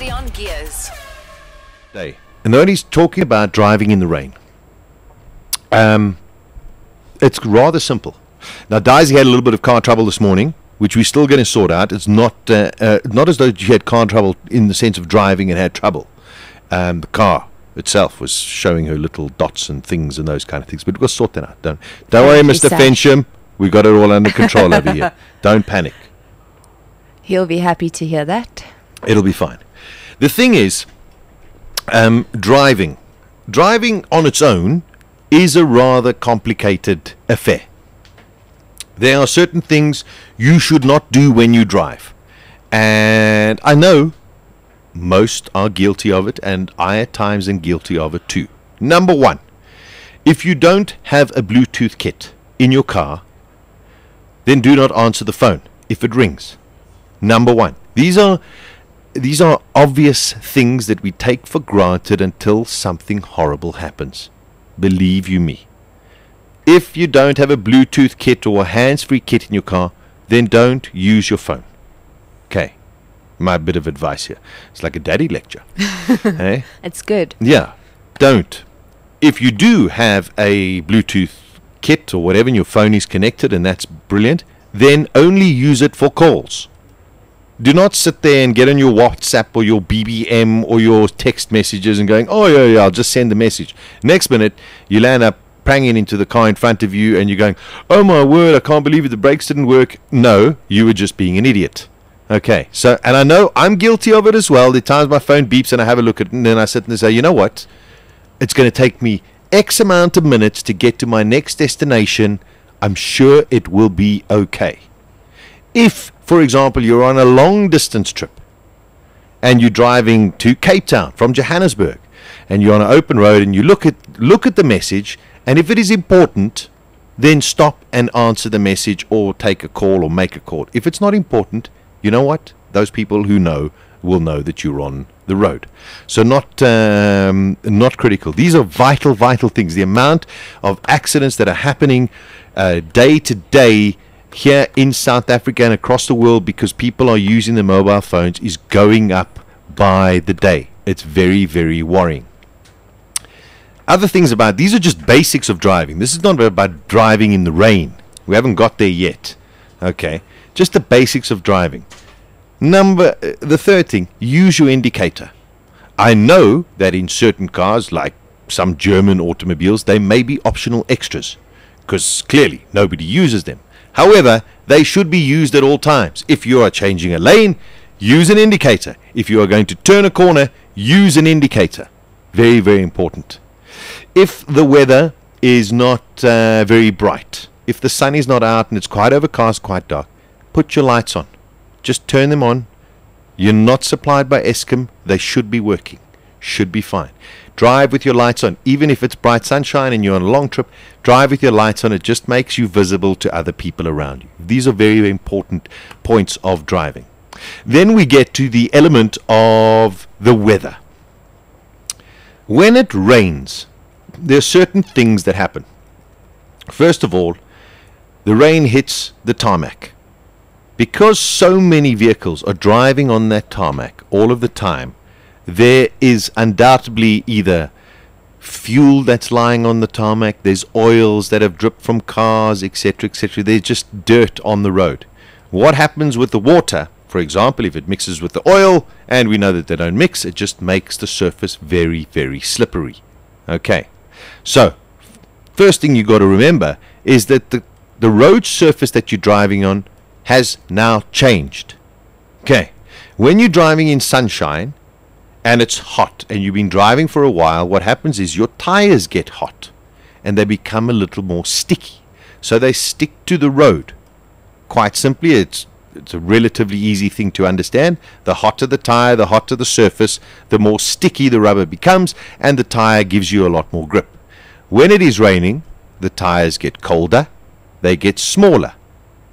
Previously on Gearz. Day. And though he's talking about driving in the rain, it's rather simple. Now, Daisy had a little bit of car trouble this morning, which we're still going to sort out. It's not as though she had car trouble in the sense of driving and had trouble. The car itself was showing her little dots and things and those kind of things, but we'll sort that out. Don't worry, Mr. Fensham. We got it all under control over here. Don't panic. He'll be happy to hear that. It'll be fine. The thing is, driving on its own is a rather complicated affair. There are certain things you should not do when you drive, and I know most are guilty of it, and I at times am guilty of it too. Number one, if you don't have a Bluetooth kit in your car, then do not answer the phone if it rings. Number one. These are obvious things that we take for granted until something horrible happens. Believe you me. If you don't have a Bluetooth kit or a hands-free kit in your car, then don't use your phone. Okay. My bit of advice here. It's like a daddy lecture. Hey? It's good. Yeah. Don't. If you do have a Bluetooth kit or whatever and your phone is connected, and that's brilliant, then only use it for calls. Do not sit there and get on your WhatsApp or your BBM or your text messages and going, oh, yeah, I'll just send a message. Next minute, you land up pranging into the car in front of you and you're going, oh, my word, I can't believe it, the brakes didn't work. No, you were just being an idiot. Okay, so, and I know I'm guilty of it as well. There are times my phone beeps and I have a look at it and then I sit and say, you know what? It's going to take me X amount of minutes to get to my next destination. I'm sure it will be okay. If, for example, you're on a long distance trip and you're driving to Cape Town from Johannesburg and you're on an open road and you look at the message, and if it is important, then stop and answer the message or take a call or make a call. If it's not important, you know what? Those people who know will know that you're on the road. So not critical. These are vital things. The amount of accidents that are happening day to day here in South Africa and across the world because people are using their mobile phones is going up by the day. It's very, very worrying. Other things about these are just basics of driving. This is not about driving in the rain. We haven't got there yet. Okay, just the basics of driving. The third thing, use your indicator. I know that in certain cars, like some German automobiles, they may be optional extras because clearly nobody uses them. However, they should be used at all times. If you are changing a lane, use an indicator. If you are going to turn a corner, use an indicator. Very, very important. If the weather is not very bright, if the sun is not out and it's quite overcast, quite dark, put your lights on. Just turn them on. You're not supplied by Eskom. They should be working. Should be fine. Drive with your lights on. Even if it's bright sunshine and you're on a long trip, drive with your lights on. It just makes you visible to other people around you. These are very, very important points of driving. Then we get to the element of the weather. When it rains, there are certain things that happen. First of all, the rain hits the tarmac. Because so many vehicles are driving on that tarmac all of the time, there is undoubtedly either fuel that's lying on the tarmac, there's oils that have dripped from cars, etc., etc. There's just dirt on the road. What happens with the water, for example, if it mixes with the oil, and we know that they don't mix, it just makes the surface very, very slippery. Okay, so first thing you got to remember is that the road surface that you're driving on has now changed. Okay, when you're driving in sunshine and it's hot and you've been driving for a while, what happens is your tires get hot and they become a little more sticky. So they stick to the road. Quite simply, it's a relatively easy thing to understand. The hotter the tire, the hotter the surface, the more sticky the rubber becomes, and the tire gives you a lot more grip. When it is raining, the tires get colder, they get smaller.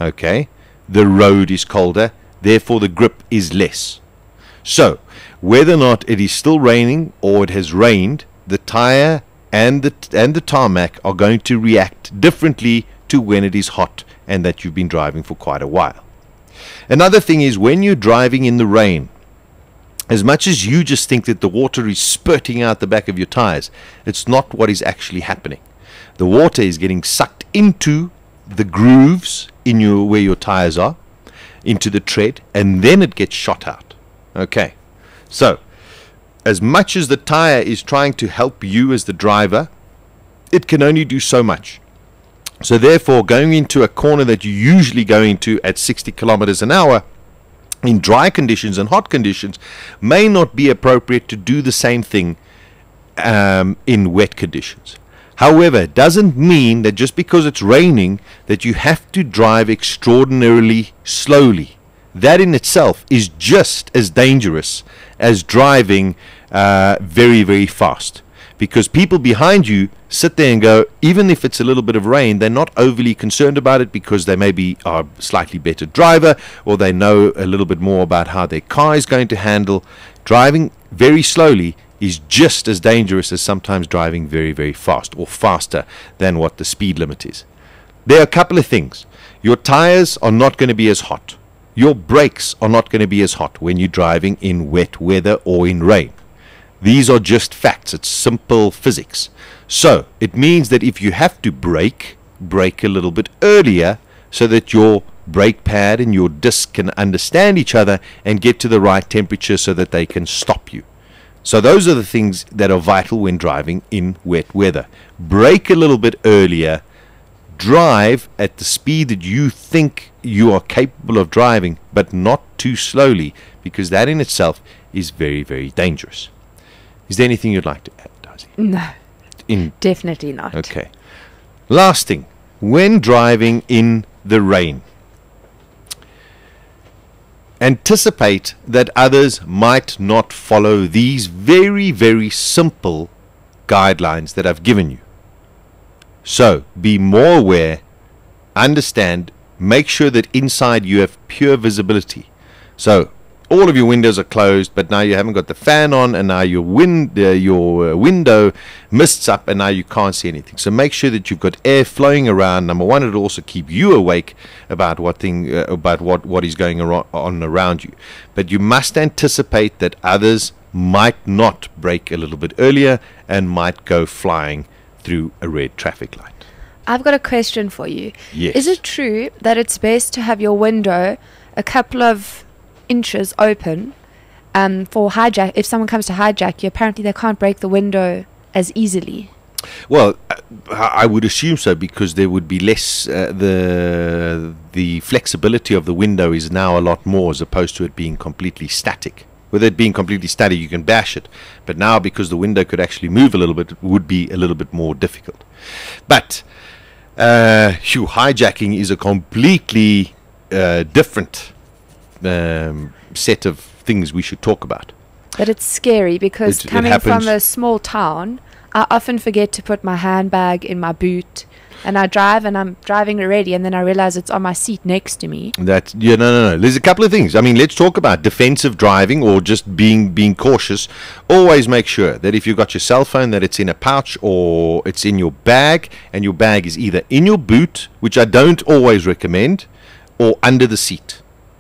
Okay, the road is colder, therefore the grip is less. So whether or not it is still raining or it has rained, the tire and the tarmac are going to react differently to when it is hot and that you've been driving for quite a while. Another thing is when you're driving in the rain, As much as you just think that the water is spurting out the back of your tires, it's not what is actually happening. The water is getting sucked into the grooves in where your tires are, into the tread, and then it gets shot out. Okay, so as much as the tire is trying to help you as the driver, it can only do so much. So therefore, going into a corner that you usually go into at 60 kilometers an hour in dry conditions and hot conditions may not be appropriate to do the same thing in wet conditions. However, it doesn't mean that just because it's raining that you have to drive extraordinarily slowly. That in itself is just as dangerous as driving very, very fast. Because people behind you sit there and go, even if it's a little bit of rain, they're not overly concerned about it because they maybe are a slightly better driver, or they know a little bit more about how their car is going to handle. Driving very slowly is just as dangerous as sometimes driving very, very fast, or faster than what the speed limit is. There are a couple of things. Your tires are not going to be as hot. Your brakes are not going to be as hot when you're driving in wet weather or in rain. These are just facts. It's simple physics. So it means that if you have to brake a little bit earlier so that your brake pad and your disc can understand each other and get to the right temperature so that they can stop you. So those are the things that are vital when driving in wet weather. Brake a little bit earlier. Drive at the speed that you think you are capable of driving, but not too slowly, because that in itself is very, very dangerous. Is there anything you'd like to add, Darcy? No, definitely not. Okay. Last thing, when driving in the rain, anticipate that others might not follow these very, very simple guidelines that I've given you. So, be more aware, understand, make sure that inside you have pure visibility. So, all of your windows are closed, but now you haven't got the fan on, and now your window mists up, and now you can't see anything. So make sure that you've got air flowing around. Number one, it'll also keep you awake about what is going on around you. But you must anticipate that others might not brake a little bit earlier and might go flying through a red traffic light. I've got a question for you. Yes. Is it true that it's best to have your window a couple of inches open for hijack? If someone comes to hijack you, apparently they can't break the window as easily. Well, I would assume so, because there would be less, the flexibility of the window is now a lot more, as opposed to it being completely static. With it being completely static, you can bash it, but now because the window could actually move a little bit, it would be a little bit more difficult. But hijacking is a completely different set of things we should talk about. But it's scary because coming from a small town, I often forget to put my handbag in my boot, and I drive and I'm driving already, and then I realize it's on my seat next to me. No. There's a couple of things. I mean, let's talk about defensive driving, or just being cautious. Always make sure that if you've got your cell phone, that it's in a pouch or it's in your bag, and your bag is either in your boot, which I don't always recommend, or under the seat.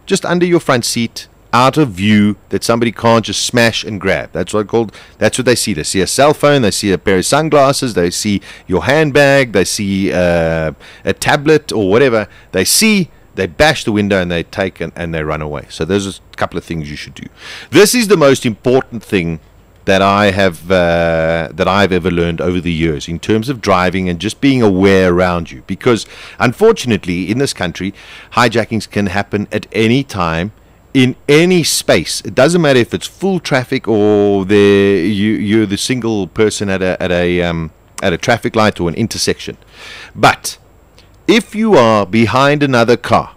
Just under your front seat, out of view, that somebody can't just smash and grab. That's what they see. They see a cell phone, they see a pair of sunglasses, they see your handbag, they see a tablet or whatever. They bash the window, and they take and they run away. So there's a couple of things you should do. This is the most important thing that I've ever learned over the years in terms of driving and just being aware around you, because unfortunately in this country, hijackings can happen at any time, in any space. It doesn't matter if it's full traffic or you're the single person at a traffic light or an intersection. But if you are behind another car,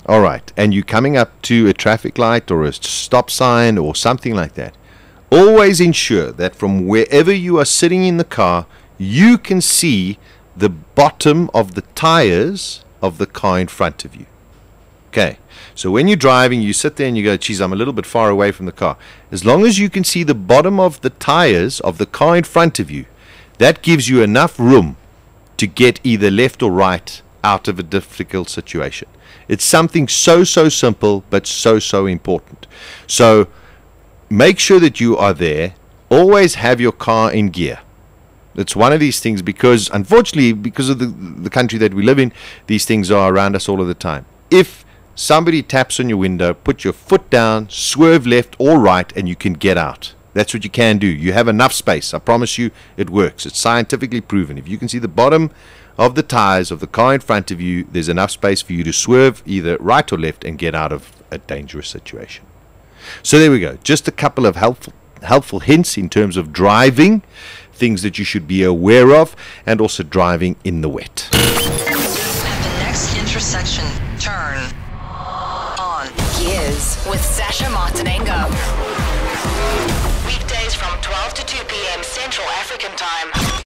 all right, and you're coming up to a traffic light or a stop sign or something like that, always ensure that from wherever you are sitting in the car, you can see the bottom of the tires of the car in front of you. Okay, so when you're driving, you sit there and you go, geez, I'm a little bit far away from the car. As long as you can see the bottom of the tires of the car in front of you, that gives you enough room to get either left or right out of a difficult situation. It's something so simple, but so important. So make sure that you are there. Always have your car in gear. It's one of these things, because unfortunately, because of the country that we live in, these things are around us all of the time. If somebody taps on your window, put your foot down, swerve left or right, and you can get out. That's what you can do. You have enough space. I promise you, it works. It's scientifically proven. If you can see the bottom of the tires of the car in front of you, there's enough space for you to swerve either right or left and get out of a dangerous situation. So there we go. Just a couple of helpful hints in terms of driving, things that you should be aware of, and also driving in the wet. At the next intersection, turn on Gearz with Sasha Martinengo. Weekdays from 12 to 2 p.m. Central African Time.